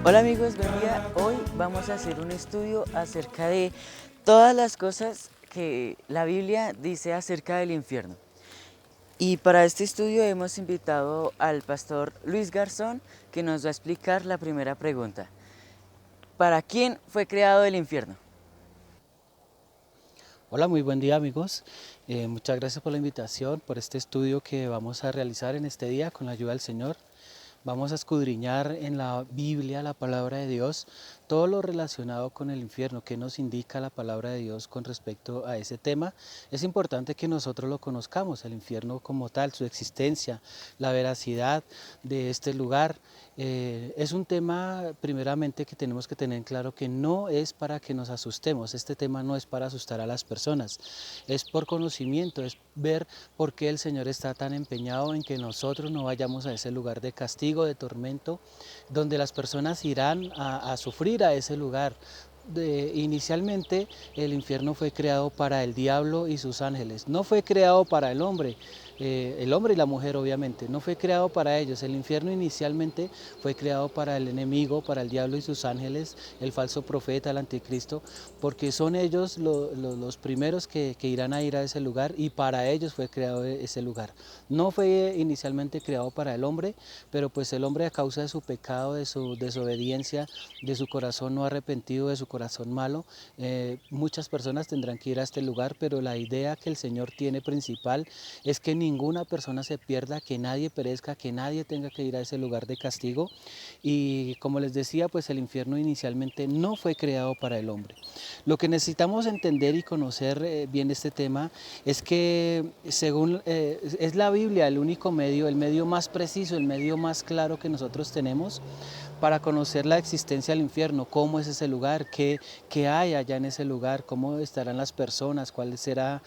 Hola amigos, buen día. Hoy vamos a hacer un estudio acerca de todas las cosas que la Biblia dice acerca del infierno. Y para este estudio hemos invitado al pastor Luis Garzón, que nos va a explicar la primera pregunta. ¿Para quién fue creado el infierno? Hola, muy buen día amigos. Muchas gracias por la invitación, por este estudio que vamos a realizar en este día con la ayuda del Señor. Vamos a escudriñar en la Biblia, la palabra de Dios, todo lo relacionado con el infierno, que nos indica la palabra de Dios con respecto a ese tema. Es importante que nosotros lo conozcamos, el infierno como tal, su existencia, la veracidad de este lugar. Es un tema primeramente que tenemos que tener claro que no es para que nos asustemos, este tema no es para asustar a las personas, es por conocimiento, es ver por qué el Señor está tan empeñado en que nosotros no vayamos a ese lugar de castigo, de tormento, donde las personas irán a sufrir a ese lugar. Inicialmente el infierno fue creado para el diablo y sus ángeles, no fue creado para el hombre y la mujer obviamente, no fue creado para ellos. El infierno inicialmente fue creado para el enemigo, para el diablo y sus ángeles, el falso profeta, el anticristo, porque son ellos los primeros que irán a ir a ese lugar, y para ellos fue creado ese lugar. No fue inicialmente creado para el hombre, pero pues el hombre, a causa de su pecado, de su desobediencia, de su corazón no arrepentido, de su corazón malo, muchas personas tendrán que ir a este lugar, pero la idea que el Señor tiene principal es que ninguna persona se pierda, que nadie perezca, que nadie tenga que ir a ese lugar de castigo. Y como les decía, pues el infierno inicialmente no fue creado para el hombre. Lo que necesitamos entender y conocer bien este tema es que según es la Biblia el único medio, el medio más preciso, el medio más claro que nosotros tenemos para conocer la existencia del infierno, cómo es ese lugar, qué hay allá en ese lugar, cómo estarán las personas, cuál será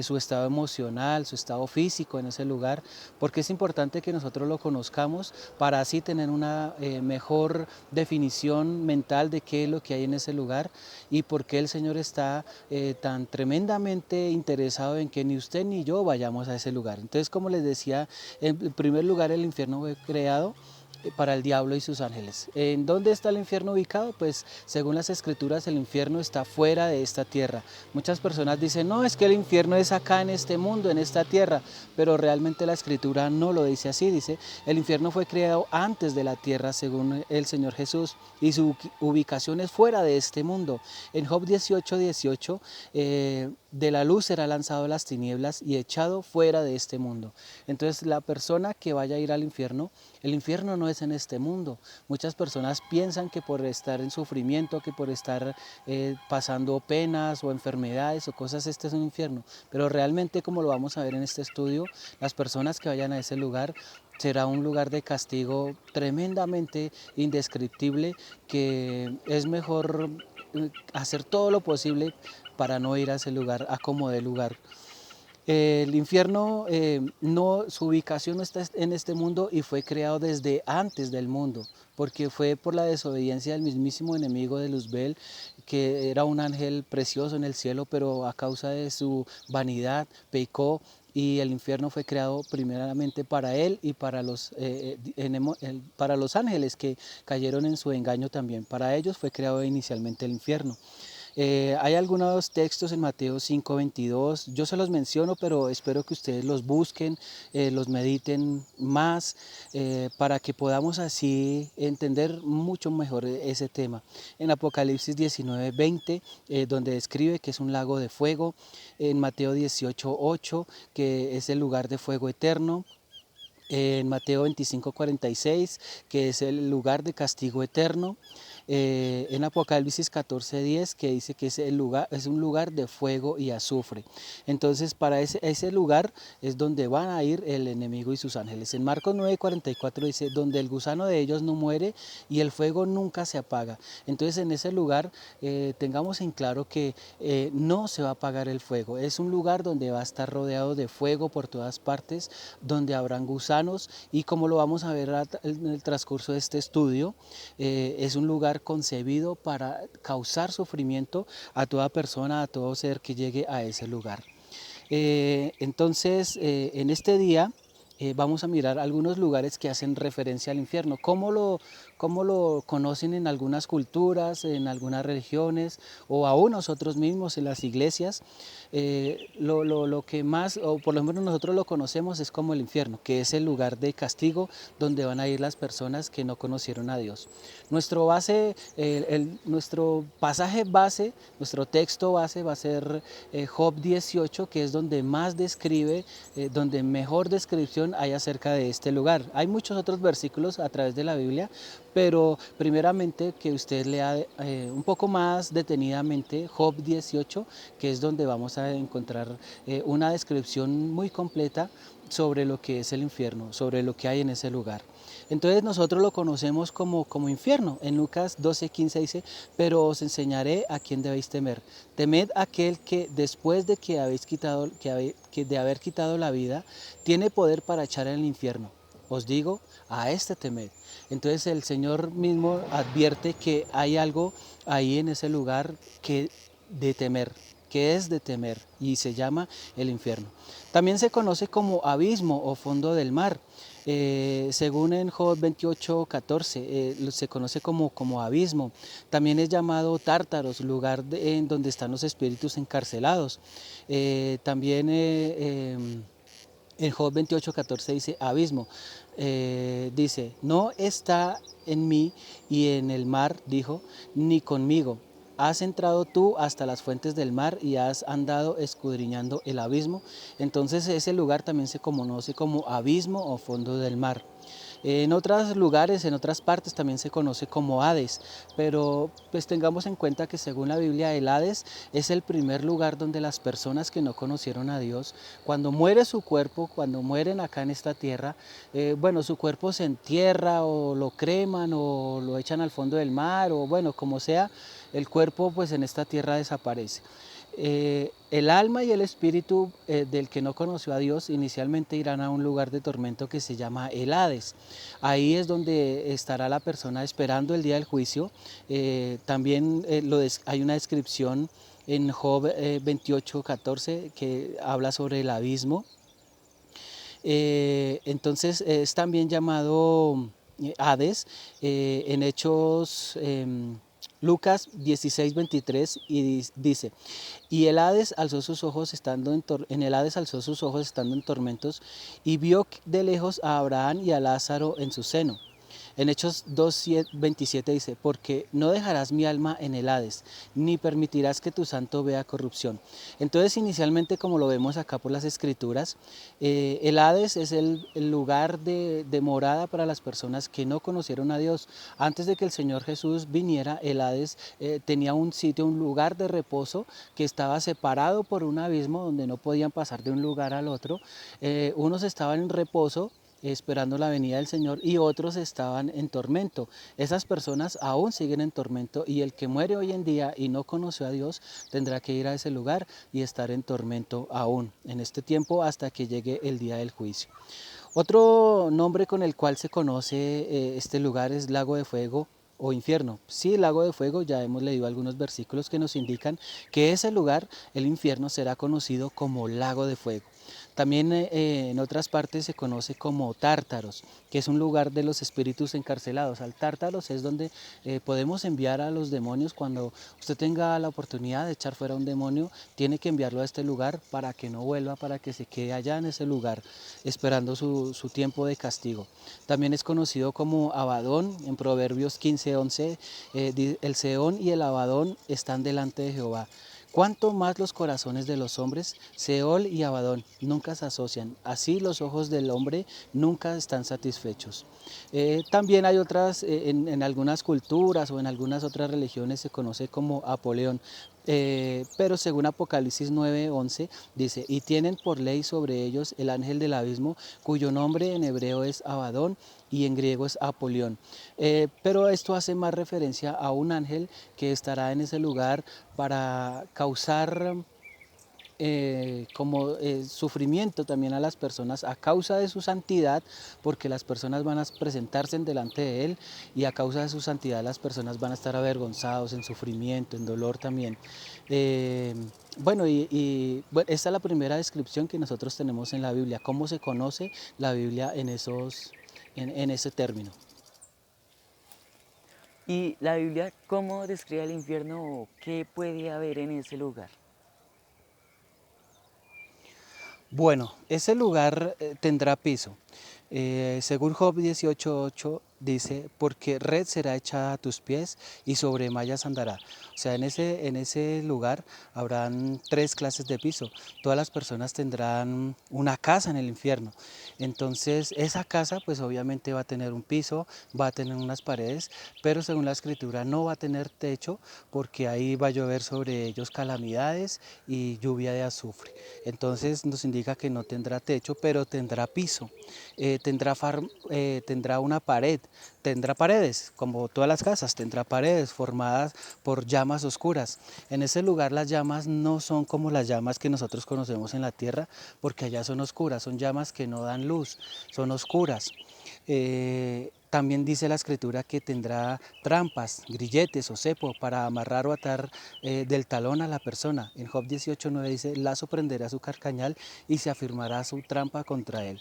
su estado emocional, su estado físico en ese lugar, porque es importante que nosotros lo conozcamos para así tener una mejor definición mental de qué es lo que hay en ese lugar y por qué el Señor está tan tremendamente interesado en que ni usted ni yo vayamos a ese lugar. Entonces, como les decía, en primer lugar el infierno fue creado para el diablo y sus ángeles. ¿En dónde está el infierno ubicado? Pues según las escrituras el infierno está fuera de esta tierra. Muchas personas dicen, no, es que el infierno es acá en este mundo, en esta tierra, pero realmente la escritura no lo dice así. Dice, el infierno fue creado antes de la tierra según el Señor Jesús, y su ubicación es fuera de este mundo. En Job 18:18, de la luz será lanzado a las tinieblas y echado fuera de este mundo. Entonces la persona que vaya a ir al infierno, el infierno no es en este mundo. Muchas personas piensan que por estar en sufrimiento, que por estar pasando penas o enfermedades o cosas, este es un infierno. Pero realmente, como lo vamos a ver en este estudio, las personas que vayan a ese lugar será un lugar de castigo tremendamente indescriptible, que es mejor hacer todo lo posible para no ir a ese lugar, a como dé lugar. El infierno, no, su ubicación no está en este mundo y fue creado desde antes del mundo, porque fue por la desobediencia del mismísimo enemigo de Luzbel, que era un ángel precioso en el cielo, pero a causa de su vanidad pecó, y el infierno fue creado primeramente para él y para los ángeles que cayeron en su engaño también. Para ellos fue creado inicialmente el infierno. Hay algunos textos en Mateo 5:22, yo se los menciono, pero espero que ustedes los busquen, los mediten más, para que podamos así entender mucho mejor ese tema. En Apocalipsis 19:20, donde describe que es un lago de fuego, en Mateo 18:8, que es el lugar de fuego eterno, en Mateo 25:46, que es el lugar de castigo eterno, en Apocalipsis 14:10, que dice que es un lugar de fuego y azufre. Entonces, para ese lugar es donde van a ir el enemigo y sus ángeles. En Marcos 9:44 dice, donde el gusano de ellos no muere y el fuego nunca se apaga. Entonces, en ese lugar tengamos en claro que no se va a apagar el fuego. Es un lugar donde va a estar rodeado de fuego por todas partes, donde habrán gusanos, y como lo vamos a ver en el transcurso de este estudio, es un lugar concebido para causar sufrimiento a toda persona, a todo ser que llegue a ese lugar. Entonces, en este día vamos a mirar algunos lugares que hacen referencia al infierno. Cómo lo conocen en algunas culturas, en algunas religiones o aún nosotros mismos en las iglesias? Lo que más, o por lo menos nosotros lo conocemos, es como el infierno, que es el lugar de castigo donde van a ir las personas que no conocieron a Dios. Nuestro pasaje base, nuestro texto base va a ser Job 18, que es donde más describe, donde mejor descripción hay acerca de este lugar. Hay muchos otros versículos a través de la Biblia, pero primeramente que usted lea un poco más detenidamente Job 18, que es donde vamos a encontrar una descripción muy completa sobre lo que es el infierno, sobre lo que hay en ese lugar. Entonces nosotros lo conocemos como infierno. En Lucas 12:15 dice: pero os enseñaré a quién debéis temer. Temed aquel que después de que de haber quitado la vida, tiene poder para echar en el infierno. Os digo, a este temed. Entonces el Señor mismo advierte que hay algo ahí en ese lugar de temer, que es de temer, y se llama el infierno. También se conoce como abismo o fondo del mar. Según en Job 28:14, se conoce como abismo. También es llamado Tártaros, lugar en donde están los espíritus encarcelados. También en Job 28:14 dice abismo. Dice: no está en mí y en el mar, dijo, ni conmigo. Has entrado tú hasta las fuentes del mar y has andado escudriñando el abismo. Entonces ese lugar también se conoce como abismo o fondo del mar. En otros lugares, en otras partes también se conoce como Hades, pero pues tengamos en cuenta que según la Biblia el Hades es el primer lugar donde las personas que no conocieron a Dios, cuando muere su cuerpo, cuando mueren acá en esta tierra, bueno, su cuerpo se entierra o lo creman o lo echan al fondo del mar o bueno, como sea, el cuerpo pues en esta tierra desaparece. El alma y el espíritu del que no conoció a Dios inicialmente irán a un lugar de tormento que se llama el Hades. Ahí es donde estará la persona esperando el día del juicio. También hay una descripción en Job 28:14 que habla sobre el abismo. Entonces es también llamado Hades. En Hechos Lucas 16:23 y dice: y el Hades alzó sus ojos en el Hades alzó sus ojos estando en tormentos y vio de lejos a Abraham y a Lázaro en su seno. En Hechos 2:27 dice: porque no dejarás mi alma en el Hades, ni permitirás que tu santo vea corrupción. Entonces inicialmente, como lo vemos acá por las escrituras, el Hades es el lugar de morada para las personas que no conocieron a Dios. Antes de que el Señor Jesús viniera, el Hades tenía un sitio, un lugar de reposo que estaba separado por un abismo donde no podían pasar de un lugar al otro. Unos estaban en reposo esperando la venida del Señor y otros estaban en tormento. Esas personas aún siguen en tormento y el que muere hoy en día y no conoció a Dios tendrá que ir a ese lugar y estar en tormento aún en este tiempo hasta que llegue el día del juicio. Otro nombre con el cual se conoce este lugar es lago de fuego o infierno. Sí, lago de fuego, ya hemos leído algunos versículos que nos indican que ese lugar, el infierno, será conocido como lago de fuego. También en otras partes se conoce como Tártaros, que es un lugar de los espíritus encarcelados. Al Tártaros es donde podemos enviar a los demonios. Cuando usted tenga la oportunidad de echar fuera un demonio, tiene que enviarlo a este lugar para que no vuelva, para que se quede allá en ese lugar, esperando su tiempo de castigo. También es conocido como Abadón. En Proverbios 15:11, el Seón y el Abadón están delante de Jehová. Cuanto más los corazones de los hombres, Seol y Abadón nunca se asocian. Así los ojos del hombre nunca están satisfechos. También hay otras, en algunas culturas o en algunas otras religiones se conoce como Apolión. Pero según Apocalipsis 9:11 dice: y tienen por ley sobre ellos el ángel del abismo, cuyo nombre en hebreo es Abadón y en griego es Apolión. Pero esto hace más referencia a un ángel que estará en ese lugar para causar como sufrimiento también a las personas a causa de su santidad, porque las personas van a presentarse delante de Él y a causa de su santidad las personas van a estar avergonzados, en sufrimiento, en dolor también. Eh, bueno, esta es la primera descripción que nosotros tenemos en la Biblia, cómo se conoce la Biblia en ese término. ¿Y la Biblia cómo describe el infierno o qué puede haber en ese lugar? Bueno, ese lugar tendrá piso. Según Job 18:8 dice, porque red será echada a tus pies y sobre mallas andará. O sea, en ese lugar habrán tres clases de piso. Todas las personas tendrán una casa en el infierno. Entonces, esa casa pues obviamente va a tener un piso, va a tener unas paredes, pero según la escritura no va a tener techo porque ahí va a llover sobre ellos calamidades y lluvia de azufre. Entonces nos indica que no tendrá techo, pero tendrá piso, tendrá una pared, tendrá paredes, como todas las casas, tendrá paredes formadas por llamas oscuras. En ese lugar las llamas no son como las llamas que nosotros conocemos en la tierra, porque allá son oscuras, son llamas que no dan luz, son oscuras. También dice la escritura que tendrá trampas, grilletes o cepo para amarrar o atar del talón a la persona. En Job 18:9 dice, lazo prenderá su carcañal y se afirmará su trampa contra él.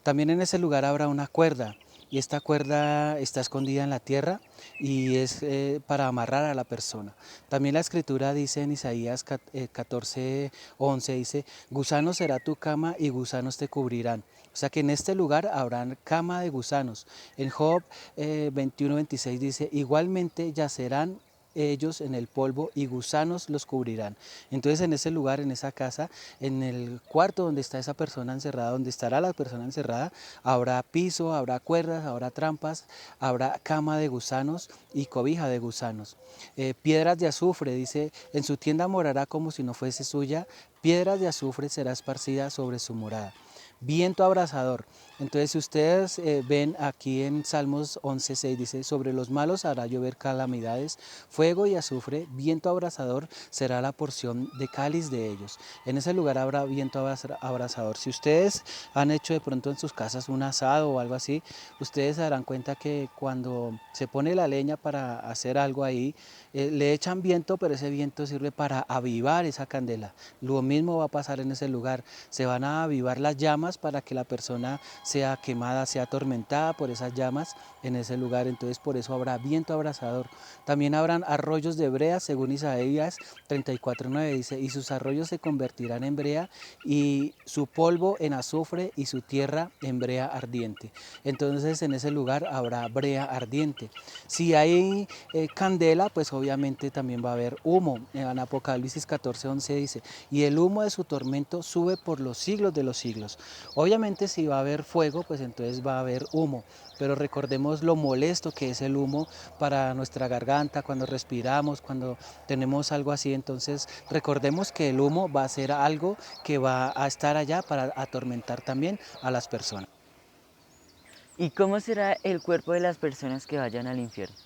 También en ese lugar habrá una cuerda y esta cuerda está escondida en la tierra y es para amarrar a la persona. También la escritura dice en Isaías 14:11, dice, gusano será tu cama y gusanos te cubrirán. O sea que en este lugar habrán cama de gusanos. En Job 21:26 dice, igualmente yacerán ellos en el polvo y gusanos los cubrirán. Entonces en ese lugar, en esa casa, en el cuarto donde está esa persona encerrada, donde estará la persona encerrada, habrá piso, habrá cuerdas, habrá trampas, habrá cama de gusanos y cobija de gusanos. Piedras de azufre, dice, en su tienda morará como si no fuese suya, piedras de azufre será esparcida sobre su morada. Viento abrasador. Entonces, si ustedes ven aquí en Salmos 11:6 dice, sobre los malos hará llover calamidades, fuego y azufre, viento abrasador será la porción de cáliz de ellos. En ese lugar habrá viento abrasador. Si ustedes han hecho de pronto en sus casas un asado o algo así, ustedes se darán cuenta que cuando se pone la leña para hacer algo ahí, le echan viento, pero ese viento sirve para avivar esa candela. Lo mismo va a pasar en ese lugar. Se van a avivar las llamas para que la persona sea quemada, sea atormentada por esas llamas en ese lugar. Entonces por eso habrá viento abrasador. También habrán arroyos de brea, según Isaías 34:9 dice, y sus arroyos se convertirán en brea y su polvo en azufre y su tierra en brea ardiente. Entonces en ese lugar habrá brea ardiente. Si hay candela, pues obviamente también va a haber humo. En Apocalipsis 14:11 dice, y el humo de su tormento sube por los siglos de los siglos. Obviamente si va a haber fuego, pues entonces va a haber humo, pero recordemos lo molesto que es el humo para nuestra garganta, cuando respiramos, cuando tenemos algo así, entonces recordemos que el humo va a ser algo que va a estar allá para atormentar también a las personas. ¿Y cómo será el cuerpo de las personas que vayan al infierno?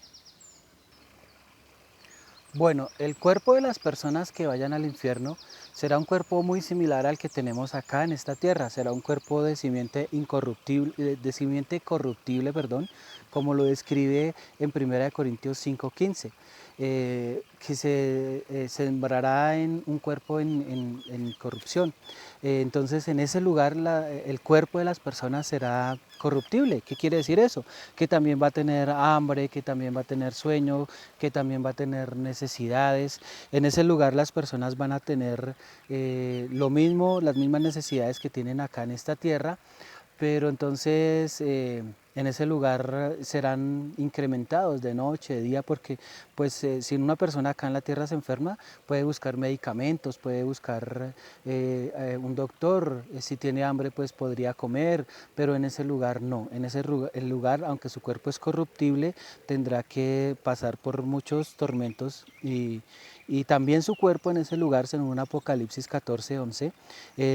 Bueno, el cuerpo de las personas que vayan al infierno será un cuerpo muy similar al que tenemos acá en esta tierra. Será un cuerpo de simiente incorruptible, de simiente corruptible, perdón, como lo describe en 1 Corintios 5:15, que se sembrará en un cuerpo en corrupción. Entonces, en ese lugar el cuerpo de las personas será corruptible. ¿Qué quiere decir eso? Que también va a tener hambre, que también va a tener sueño, que también va a tener necesidades. En ese lugar las personas van a tener lo mismo, las mismas necesidades que tienen acá en esta tierra, pero entonces en ese lugar serán incrementados de noche, de día, porque pues si una persona acá en la tierra se enferma, puede buscar medicamentos, puede buscar un doctor, si tiene hambre pues podría comer, pero en ese lugar no, en ese el lugar, aunque su cuerpo es corruptible, tendrá que pasar por muchos tormentos y también su cuerpo en ese lugar, según Apocalipsis 14:11,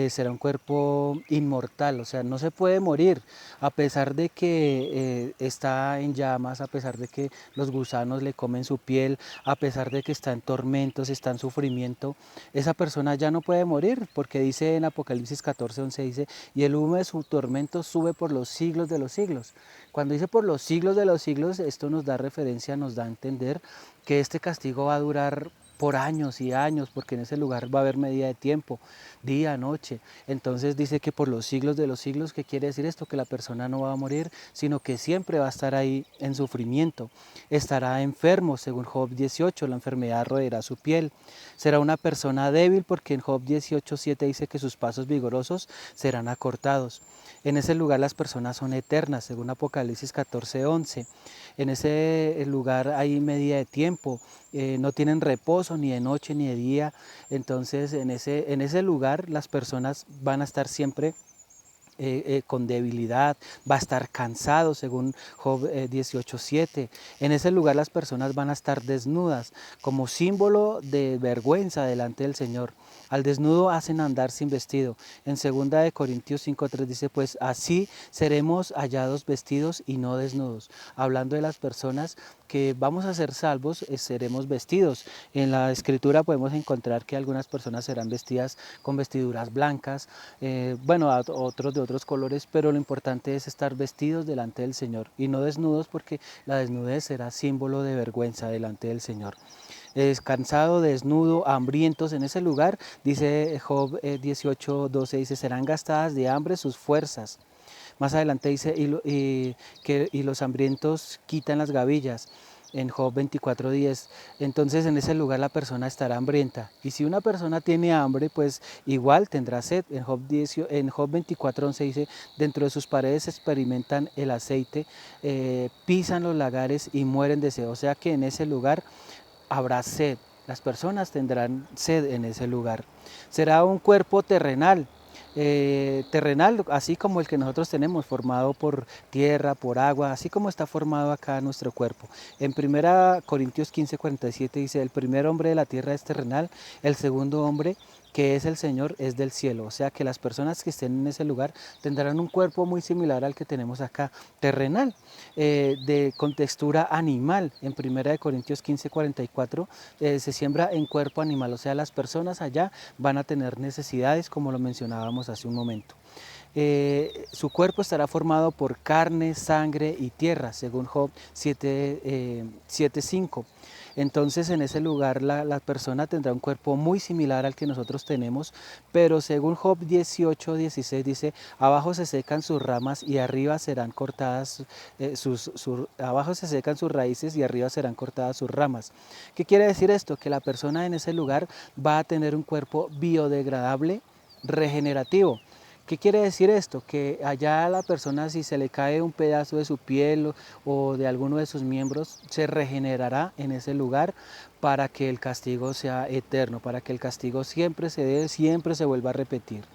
será un cuerpo inmortal, o sea, no se puede morir, a pesar de que que está en llamas, a pesar de que los gusanos le comen su piel, a pesar de que está en tormentos, está en sufrimiento, esa persona ya no puede morir, porque dice en Apocalipsis 14:11, dice, y el humo de su tormento sube por los siglos de los siglos. Cuando dice por los siglos de los siglos, esto nos da referencia, nos da a entender que este castigo va a durar por años y años, porque en ese lugar va a haber medida de tiempo, día, noche. Entonces dice que por los siglos de los siglos, ¿qué quiere decir esto? Que la persona no va a morir, sino que siempre va a estar ahí en sufrimiento. Estará enfermo, según Job 18, la enfermedad roerá su piel. Será una persona débil, porque en Job 18:7 dice que sus pasos vigorosos serán acortados. En ese lugar las personas son eternas, según Apocalipsis 14:11. En ese lugar hay medida de tiempo, no tienen reposo ni de noche ni de día. Entonces en ese lugar las personas van a estar siempre con debilidad, va a estar cansado, según Job 18:7. En ese lugar las personas van a estar desnudas, como símbolo de vergüenza delante del Señor. Al desnudo hacen andar sin vestido. En 2 Corintios 5:3 dice, pues así seremos hallados vestidos y no desnudos. Hablando de las personas que vamos a ser salvos, seremos vestidos. En la Escritura podemos encontrar que algunas personas serán vestidas con vestiduras blancas, bueno, otros de otros colores, pero lo importante es estar vestidos delante del Señor y no desnudos, porque la desnudez será símbolo de vergüenza delante del Señor. Cansado, desnudo, hambrientos en ese lugar, dice Job 18:12, dice, serán gastadas de hambre sus fuerzas. Más adelante dice, y los hambrientos quitan las gavillas, en Job 24:10. Entonces en ese lugar la persona estará hambrienta. Y si una persona tiene hambre, pues igual tendrá sed. En Job 24:11 dice, dentro de sus paredes experimentan el aceite, pisan los lagares y mueren de sed. O sea que en ese lugar habrá sed. Las personas tendrán sed en ese lugar. Será un cuerpo terrenal, terrenal, así como el que nosotros tenemos, formado por tierra, por agua, así como está formado acá nuestro cuerpo. En 1 Corintios 15:47 dice, el primer hombre de la tierra es terrenal, el segundo hombre, que es el Señor, es del cielo. O sea que las personas que estén en ese lugar tendrán un cuerpo muy similar al que tenemos acá, terrenal, con textura animal. En 1 Corintios 15:44 se siembra en cuerpo animal, o sea, las personas allá van a tener necesidades, como lo mencionábamos hace un momento. Su cuerpo estará formado por carne, sangre y tierra, según Job 7:5. Entonces en ese lugar la persona tendrá un cuerpo muy similar al que nosotros tenemos, pero según Job 18:16 dice, abajo se secan sus ramas y arriba serán cortadas, abajo se secan sus raíces y arriba serán cortadas sus ramas. ¿Qué quiere decir esto? Que la persona en ese lugar va a tener un cuerpo biodegradable, regenerativo. ¿Qué quiere decir esto? Que allá a la persona, si se le cae un pedazo de su piel o de alguno de sus miembros, se regenerará en ese lugar para que el castigo sea eterno, para que el castigo siempre se dé, siempre se vuelva a repetir.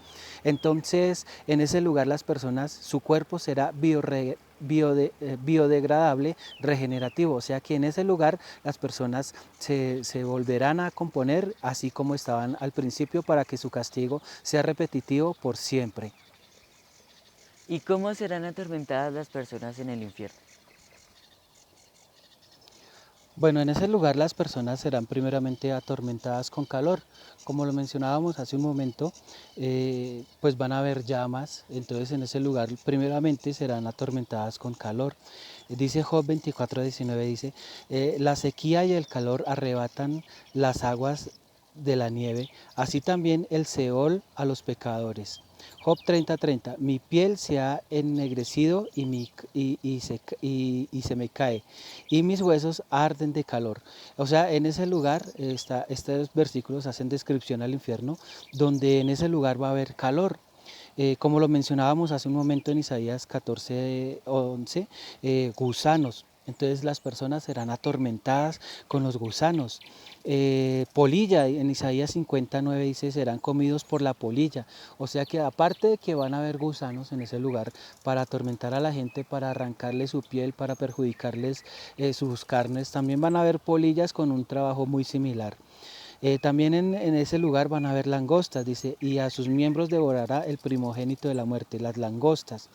Entonces, en ese lugar las personas, su cuerpo será biodegradable, regenerativo, o sea que en ese lugar las personas se volverán a componer así como estaban al principio, para que su castigo sea repetitivo por siempre. ¿Y cómo serán atormentadas las personas en el infierno? Bueno, en ese lugar las personas serán primeramente atormentadas con calor. Como lo mencionábamos hace un momento, pues van a haber llamas, entonces en ese lugar primeramente serán atormentadas con calor. Dice Job 24:19, dice, la sequía y el calor arrebatan las aguas de la nieve, así también el Seol a los pecadores. Job 30:30, mi piel se ha ennegrecido y se me cae, y mis huesos arden de calor. O sea, en ese lugar, estos versículos hacen descripción al infierno, donde en ese lugar va a haber calor. Como lo mencionábamos hace un momento en Isaías 14:11, gusanos. Entonces las personas serán atormentadas con los gusanos. Polilla, en Isaías 59 dice, serán comidos por la polilla. O sea que aparte de que van a haber gusanos en ese lugar para atormentar a la gente, para arrancarle su piel, para perjudicarles sus carnes, también van a haber polillas con un trabajo muy similar. También en ese lugar van a haber langostas, dice, y a sus miembros devorará el primogénito de la muerte, las langostas.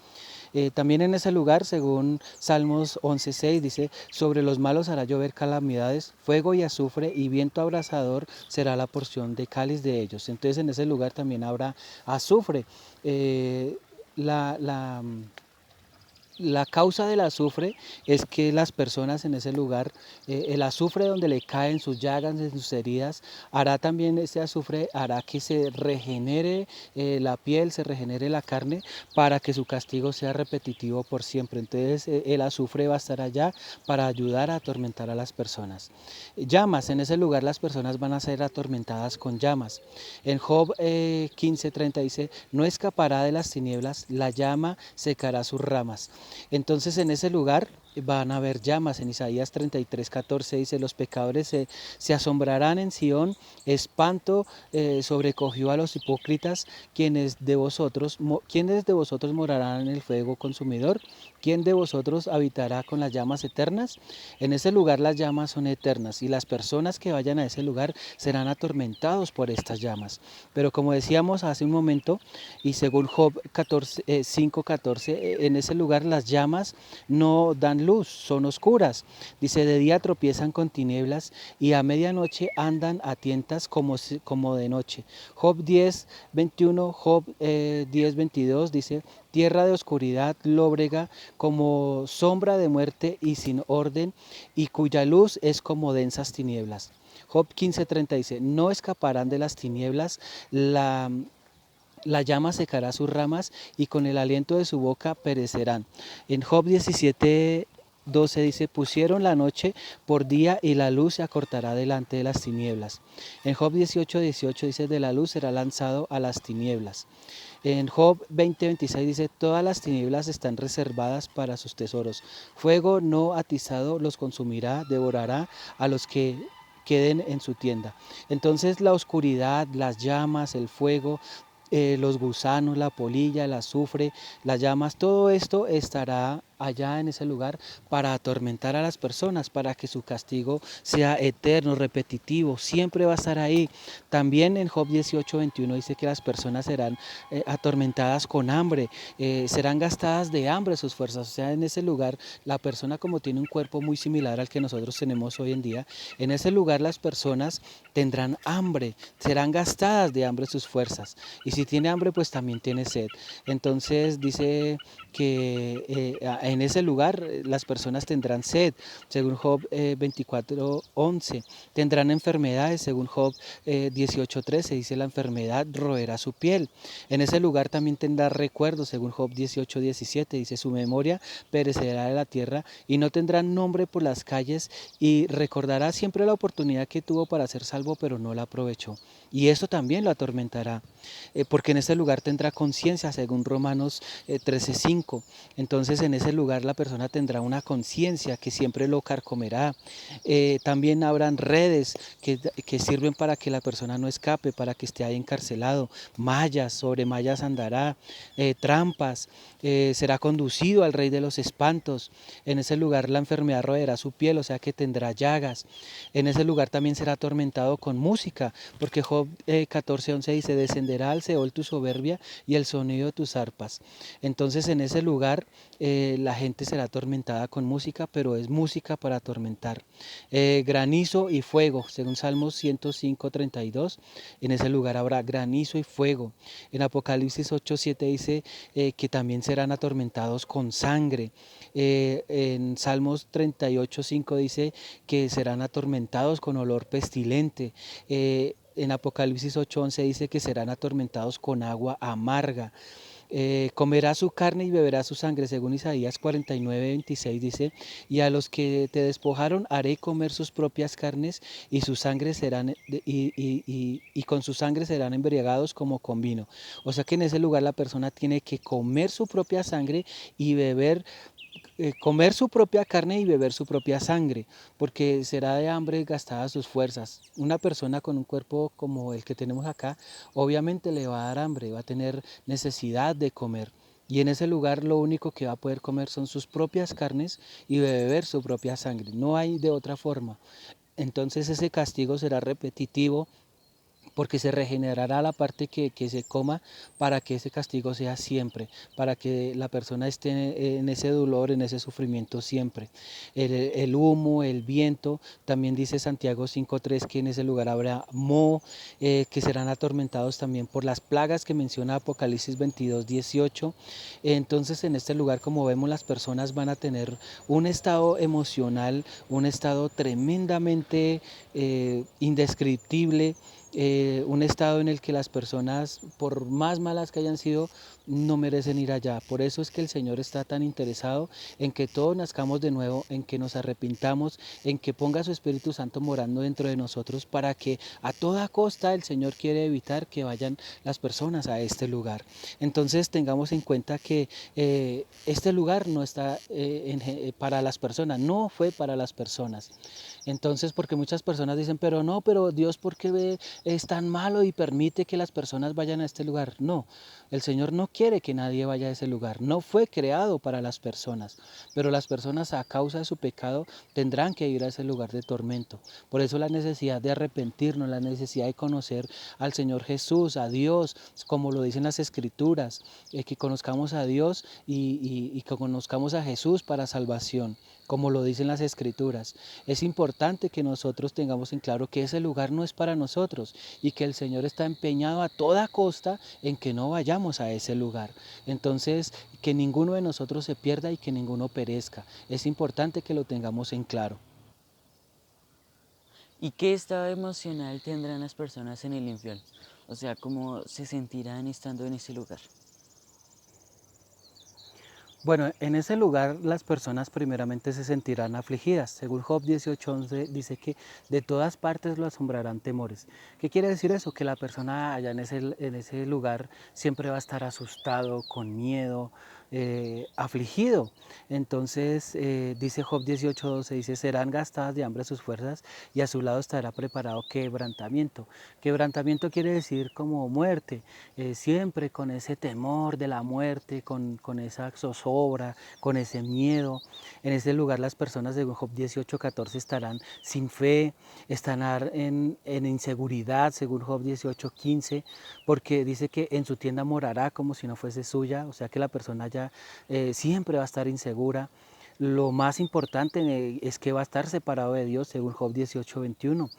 También en ese lugar, según Salmos 11:6, dice, sobre los malos hará llover calamidades, fuego y azufre y viento abrasador será la porción de cáliz de ellos. Entonces en ese lugar también habrá azufre. Eh, la, la, la causa del azufre es que las personas en ese lugar, el azufre donde le caen sus llagas, en sus heridas, hará también ese azufre, hará que se regenere la piel, se regenere la carne, para que su castigo sea repetitivo por siempre. Entonces el azufre va a estar allá para ayudar a atormentar a las personas. Llamas, en ese lugar las personas van a ser atormentadas con llamas. En Job 15:30 dice, no escapará de las tinieblas, la llama secará sus ramas. Entonces en ese lugar van a haber llamas. En Isaías 33:14 dice, los pecadores se asombrarán en Sión, espanto sobrecogió a los hipócritas, ¿quiénes de vosotros morarán en el fuego consumidor? ¿Quién de vosotros habitará con las llamas eternas? En ese lugar las llamas son eternas y las personas que vayan a ese lugar serán atormentados por estas llamas. Pero como decíamos hace un momento, y según Job 5:14, en ese lugar las llamas no dan luz, son oscuras. Dice, de día tropiezan con tinieblas y a medianoche andan a tientas como de noche. Job 10:21, Job 10:22 dice, tierra de oscuridad, lóbrega, como sombra de muerte y sin orden, y cuya luz es como densas tinieblas. Job 15:30 dice, no escaparán de las tinieblas, la llama secará sus ramas y con el aliento de su boca perecerán. En Job 17:12 dice, pusieron la noche por día y la luz se acortará delante de las tinieblas. En Job 18:18 dice, de la luz será lanzado a las tinieblas. En Job 20:26 dice, todas las tinieblas están reservadas para sus tesoros. Fuego no atizado los consumirá, devorará a los que queden en su tienda. Entonces la oscuridad, las llamas, el fuego, los gusanos, la polilla, el azufre, las llamas, todo esto estará allá en ese lugar para atormentar a las personas, para que su castigo sea eterno, repetitivo, siempre va a estar ahí. También en Job 18:21 dice que las personas serán atormentadas con hambre, serán gastadas de hambre sus fuerzas. O sea, en ese lugar la persona, como tiene un cuerpo muy similar al que nosotros tenemos hoy en día, en ese lugar las personas tendrán hambre, serán gastadas de hambre sus fuerzas. Y si tiene hambre, pues también tiene sed. Entonces dice que en ese lugar las personas tendrán sed, según Job 24:11, tendrán enfermedades, según Job 18:13, dice la enfermedad roerá su piel. En ese lugar también tendrá recuerdos, según Job 18:17, dice su memoria perecerá de la tierra y no tendrá nombre por las calles y recordará siempre la oportunidad que tuvo para ser salvo, pero no la aprovechó. Y eso también lo atormentará, porque en ese lugar tendrá conciencia, según Romanos 13:5. Entonces en ese lugar la persona tendrá una conciencia que siempre lo carcomerá. También habrán redes que sirven para que la persona no escape, para que esté ahí encarcelado, mallas, sobre mallas andará, trampas, será conducido al rey de los espantos. En ese lugar la enfermedad roerá su piel, o sea que tendrá llagas. En ese lugar también será atormentado con música, porque Job 14:11 dice, descenderá al Seol tu soberbia y el sonido de tus arpas. Entonces en ese lugar la gente será atormentada con música, pero es música para atormentar. Granizo y fuego, según Salmos 105:32, en ese lugar habrá granizo y fuego. En Apocalipsis 8:7 dice que también serán atormentados con sangre. En Salmos 38:5 dice que serán atormentados con olor pestilente. En Apocalipsis 8:11 dice que serán atormentados con agua amarga. Comerá su carne y beberá su sangre, según Isaías 49:26 dice, y a los que te despojaron haré comer sus propias carnes y su sangre serán, y con su sangre serán embriagados como con vino. O sea que en ese lugar la persona tiene que comer su propia sangre y beber, comer su propia carne y beber su propia sangre, porque será de hambre gastadas sus fuerzas. Una persona con un cuerpo como el que tenemos acá, obviamente le va a dar hambre, va a tener necesidad de comer. Y en ese lugar lo único que va a poder comer son sus propias carnes y beber su propia sangre. No hay de otra forma. Entonces ese castigo será repetitivo porque se regenerará la parte que se coma para que ese castigo sea siempre, para que la persona esté en ese dolor, en ese sufrimiento siempre. El humo, el viento, también dice Santiago 5.3 que en ese lugar habrá moho, que serán atormentados también por las plagas que menciona Apocalipsis 22.18. Entonces en este lugar, como vemos, las personas van a tener un estado emocional, un estado tremendamente indescriptible, un estado en el que las personas, por más malas que hayan sido, no merecen ir allá. Por eso es que el Señor está tan interesado en que todos nazcamos de nuevo, en que nos arrepintamos, en que ponga su Espíritu Santo morando dentro de nosotros, para que a toda costa el Señor quiere evitar que vayan las personas a este lugar. Entonces tengamos en cuenta que este lugar no está para las personas, no fue para las personas. Entonces, porque muchas personas dicen, pero no, pero Dios, ¿por qué es tan malo y permite que las personas vayan a este lugar? No, el Señor no quiere que nadie vaya a ese lugar. No fue creado para las personas, pero las personas a causa de su pecado tendrán que ir a ese lugar de tormento. Por eso la necesidad de arrepentirnos, la necesidad de conocer al Señor Jesús, a Dios, como lo dicen las Escrituras, que conozcamos a Dios y que conozcamos a Jesús para salvación, como lo dicen las Escrituras. Es importante que nosotros tengamos en claro que ese lugar no es para nosotros y que el Señor está empeñado a toda costa en que no vayamos a ese lugar. Entonces, que ninguno de nosotros se pierda y que ninguno perezca. Es importante que lo tengamos en claro. ¿Y qué estado emocional tendrán las personas en el infierno? O sea, ¿cómo se sentirán estando en ese lugar? Bueno, en ese lugar las personas primeramente se sentirán afligidas. Según Job 18:11 dice que de todas partes lo asombrarán temores. ¿Qué quiere decir eso? Que la persona allá en ese lugar siempre va a estar asustado, con miedo, afligido. Entonces dice Job 18:12, dice, serán gastadas de hambre sus fuerzas y a su lado estará preparado quebrantamiento. Quebrantamiento quiere decir como muerte, siempre con ese temor de la muerte, con esa zozobra, con ese miedo. En ese lugar las personas de Job 18:14 estarán sin fe, estarán en inseguridad, según Job 18:15, porque dice que en su tienda morará como si no fuese suya, o sea que la persona ya siempre va a estar insegura. Lo más importante es que va a estar separado de Dios, según Job 18:21.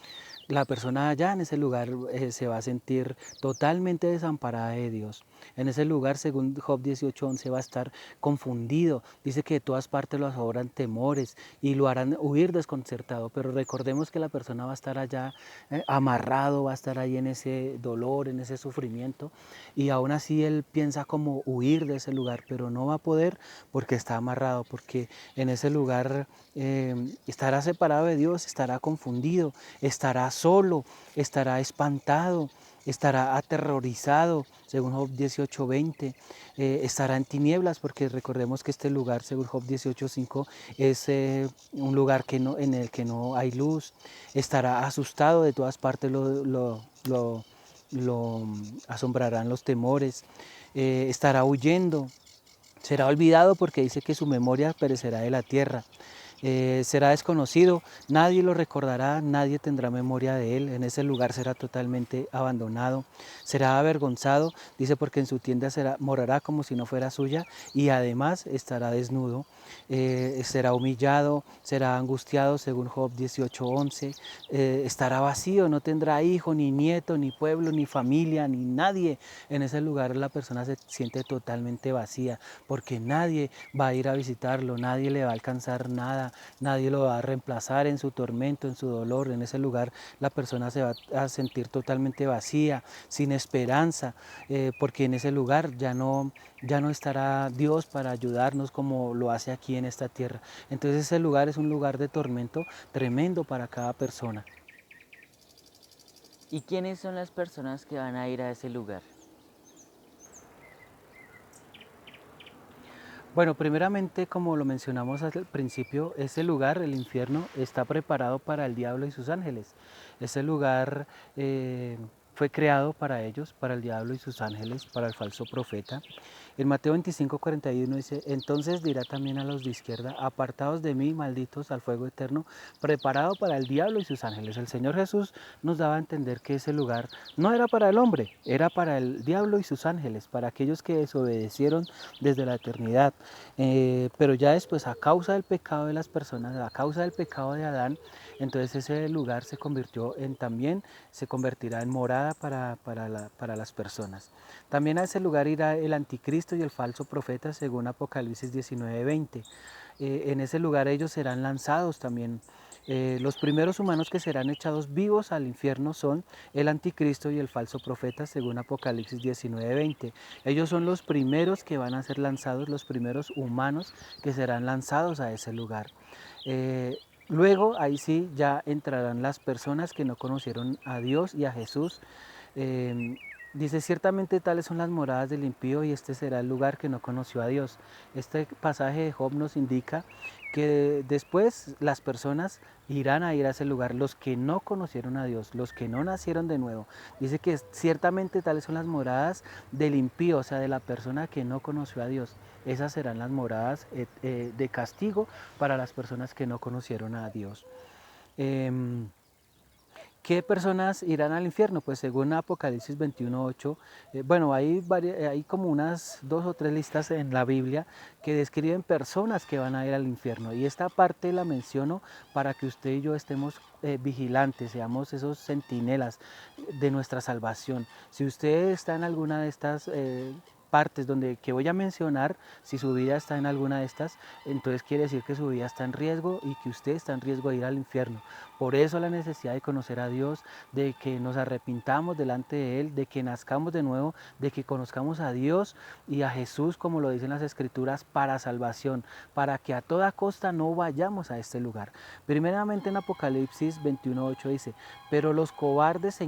La persona allá en ese lugar se va a sentir totalmente desamparada de Dios. En ese lugar, según Job 18:11, va a estar confundido. Dice que de todas partes lo asombran temores y lo harán huir desconcertado. Pero recordemos que la persona va a estar allá amarrado, va a estar ahí en ese dolor, en ese sufrimiento. Y aún así él piensa como huir de ese lugar, pero no va a poder porque está amarrado, porque en ese lugar estará separado de Dios, estará confundido, estará solo, estará espantado, estará aterrorizado, según Job 18:20, estará en tinieblas, porque recordemos que este lugar, según Job 18:5, es un lugar en el que no hay luz, estará asustado, de todas partes lo asombrarán los temores, estará huyendo, será olvidado porque dice que su memoria perecerá de la tierra. Será desconocido, nadie lo recordará, nadie tendrá memoria de él, en ese lugar será totalmente abandonado, será avergonzado, dice porque en su tienda morará como si no fuera suya y además estará desnudo, será humillado, será angustiado, según Job 18:11, estará vacío, no tendrá hijo, ni nieto, ni pueblo, ni familia, ni nadie. En ese lugar la persona se siente totalmente vacía porque nadie va a ir a visitarlo, nadie le va a alcanzar nada, nadie lo va a reemplazar en su tormento, en su dolor. En ese lugar la persona se va a sentir totalmente vacía, sin esperanza, porque en ese lugar ya no estará Dios para ayudarnos como lo hace aquí en esta tierra. Entonces ese lugar es un lugar de tormento tremendo para cada persona. ¿Y quiénes son las personas que van a ir a ese lugar? Bueno, primeramente, como lo mencionamos al principio, ese lugar, el infierno, está preparado para el diablo y sus ángeles. Ese lugar fue creado para ellos, para el diablo y sus ángeles, para el falso profeta. En Mateo 25:41 dice, entonces dirá también a los de izquierda, apartados de mí, malditos, al fuego eterno, preparado para el diablo y sus ángeles. El Señor Jesús nos daba a entender que ese lugar no era para el hombre, era para el diablo y sus ángeles, para aquellos que desobedecieron desde la eternidad. Pero ya después, a causa del pecado de las personas, a causa del pecado de Adán, entonces ese lugar se convirtió en también, se convertirá en morada para las personas. También a ese lugar irá el anticristo y el falso profeta, según Apocalipsis 19:20. En ese lugar ellos serán lanzados también. Los primeros humanos que serán echados vivos al infierno son el anticristo y el falso profeta, según Apocalipsis 19:20. Ellos son los primeros que van a ser lanzados, los primeros humanos que serán lanzados a ese lugar. Luego, ahí sí, ya entrarán las personas que no conocieron a Dios y a Jesús. Eh, Dice, ciertamente tales son las moradas del impío y este será el lugar que no conoció a Dios. Este pasaje de Job nos indica que después las personas irán a ir a ese lugar, los que no conocieron a Dios, los que no nacieron de nuevo. Dice que ciertamente tales son las moradas del impío, o sea, de la persona que no conoció a Dios. Esas serán las moradas de castigo para las personas que no conocieron a Dios. ¿Qué personas irán al infierno? Pues según Apocalipsis 21:8, bueno, hay como unas 2 o 3 listas en la Biblia que describen personas que van a ir al infierno. Y esta parte la menciono para que usted y yo estemos vigilantes, seamos esos centinelas de nuestra salvación. Si usted está en alguna de estas partes donde que voy a mencionar, si su vida está en alguna de estas, entonces quiere decir que su vida está en riesgo y que usted está en riesgo de ir al infierno. Por eso la necesidad de conocer a Dios, de que nos arrepintamos delante de Él, de que nazcamos de nuevo, de que conozcamos a Dios y a Jesús, como lo dicen las Escrituras, para salvación, para que a toda costa no vayamos a este lugar. Primeramente en Apocalipsis 21:8 dice, pero los cobardes e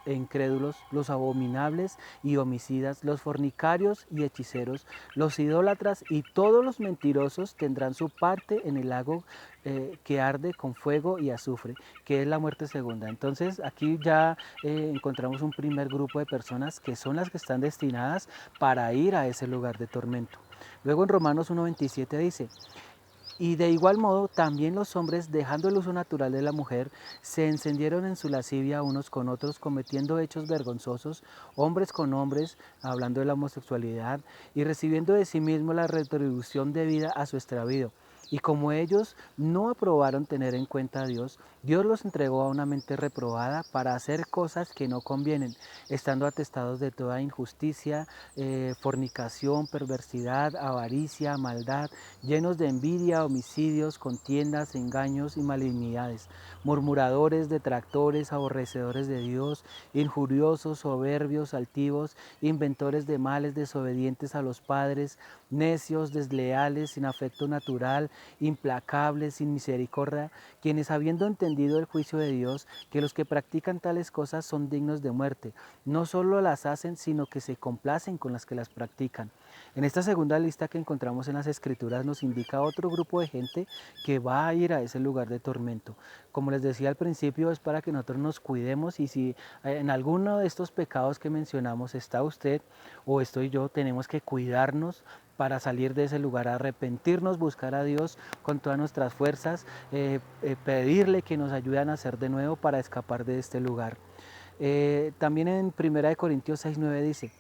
incrédulos, los abominables y homicidas, los fornicarios y hechiceros, los idólatras y todos los mentirosos tendrán su parte en el lago que arde con fuego y azufre, que es la muerte segunda. Entonces aquí ya encontramos un primer grupo de personas que son las que están destinadas para ir a ese lugar de tormento. Luego en Romanos 1:27 dice, y de igual modo, también los hombres, dejando el uso natural de la mujer, se encendieron en su lascivia unos con otros, cometiendo hechos vergonzosos, hombres con hombres, hablando de la homosexualidad, y recibiendo de sí mismo la retribución debida a su extravío. Y como ellos no aprobaron tener en cuenta a Dios, Dios los entregó a una mente reprobada para hacer cosas que no convienen, estando atestados de toda injusticia, fornicación, perversidad, avaricia, maldad, llenos de envidia, homicidios, contiendas, engaños y malignidades, murmuradores, detractores, aborrecedores de Dios, injuriosos, soberbios, altivos, inventores de males, desobedientes a los padres, necios, desleales, sin afecto natural, implacables, sin misericordia, quienes habiendo entendido el juicio de Dios, que los que practican tales cosas son dignos de muerte, no solo las hacen, sino que se complacen con las que las practican. En esta segunda lista que encontramos en las Escrituras nos indica otro grupo de gente que va a ir a ese lugar de tormento. Como les decía al principio, es para que nosotros nos cuidemos y si en alguno de estos pecados que mencionamos está usted o estoy yo, tenemos que cuidarnos para salir de ese lugar, arrepentirnos, buscar a Dios con todas nuestras fuerzas, pedirle que nos ayude a nacer de nuevo para escapar de este lugar. También en 1 Corintios 6:9 dice,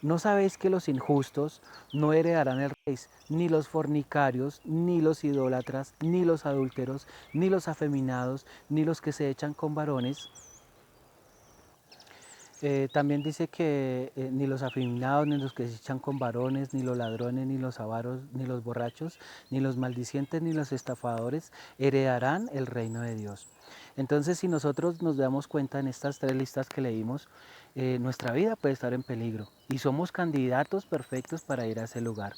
¿no sabéis que los injustos no heredarán el reino, ni los fornicarios, ni los idólatras, ni los adúlteros, ni los afeminados, ni los que se echan con varones? También dice que ni los afeminados, ni los que se echan con varones, ni los ladrones, ni los avaros, ni los borrachos, ni los maldicientes, ni los estafadores heredarán el reino de Dios. Entonces, si nosotros nos damos cuenta en estas 3 listas que leímos, nuestra vida puede estar en peligro y somos candidatos perfectos para ir a ese lugar.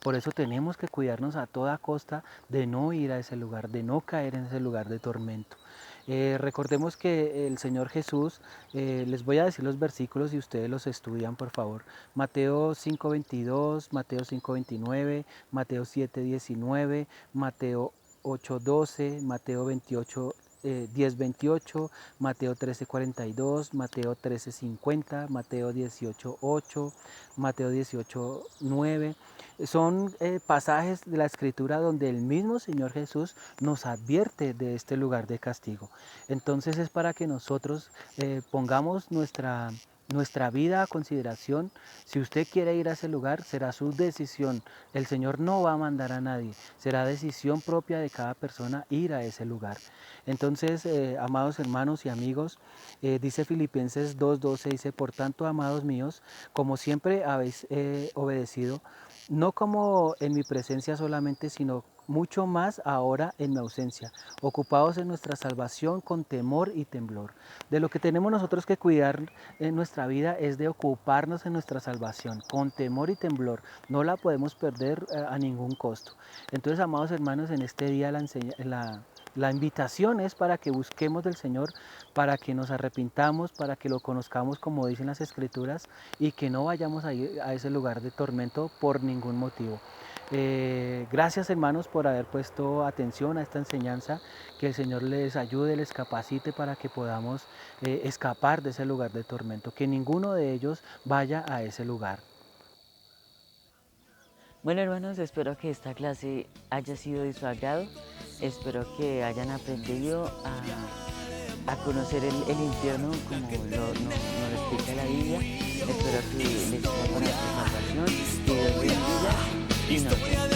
Por eso tenemos que cuidarnos a toda costa de no ir a ese lugar, de no caer en ese lugar de tormento. Recordemos que el Señor Jesús, les voy a decir los versículos y ustedes los estudian por favor. Mateo 5:22, Mateo 5:29, Mateo 7:19, Mateo 8:12, Mateo 28, 10:28, Mateo 13:42, Mateo 13:50, Mateo 18:8, Mateo 18:9. Son pasajes de la Escritura donde el mismo Señor Jesús nos advierte de este lugar de castigo. Entonces es para que nosotros pongamos nuestra vida a consideración. Si usted quiere ir a ese lugar, será su decisión. El Señor no va a mandar a nadie. Será decisión propia de cada persona ir a ese lugar. Entonces, amados hermanos y amigos, dice Filipenses 2:12, dice, por tanto, amados míos, como siempre habéis obedecido, no como en mi presencia solamente, sino mucho más ahora en mi ausencia, ocupados en nuestra salvación con temor y temblor. De lo que tenemos nosotros que cuidar en nuestra vida es de ocuparnos en nuestra salvación con temor y temblor. No la podemos perder a ningún costo. Entonces, amados hermanos, en este día la invitación es para que busquemos del Señor, para que nos arrepintamos, para que lo conozcamos como dicen las Escrituras y que no vayamos a ir a ese lugar de tormento por ningún motivo. Gracias hermanos por haber puesto atención a esta enseñanza, que el Señor les ayude, les capacite para que podamos escapar de ese lugar de tormento, que ninguno de ellos vaya a ese lugar. Bueno, hermanos, espero que esta clase haya sido de su agrado. Espero que hayan aprendido a conocer el infierno como lo explica la Biblia. Espero que les sirva para su salvación. Que Dios bendiga y nos vemos.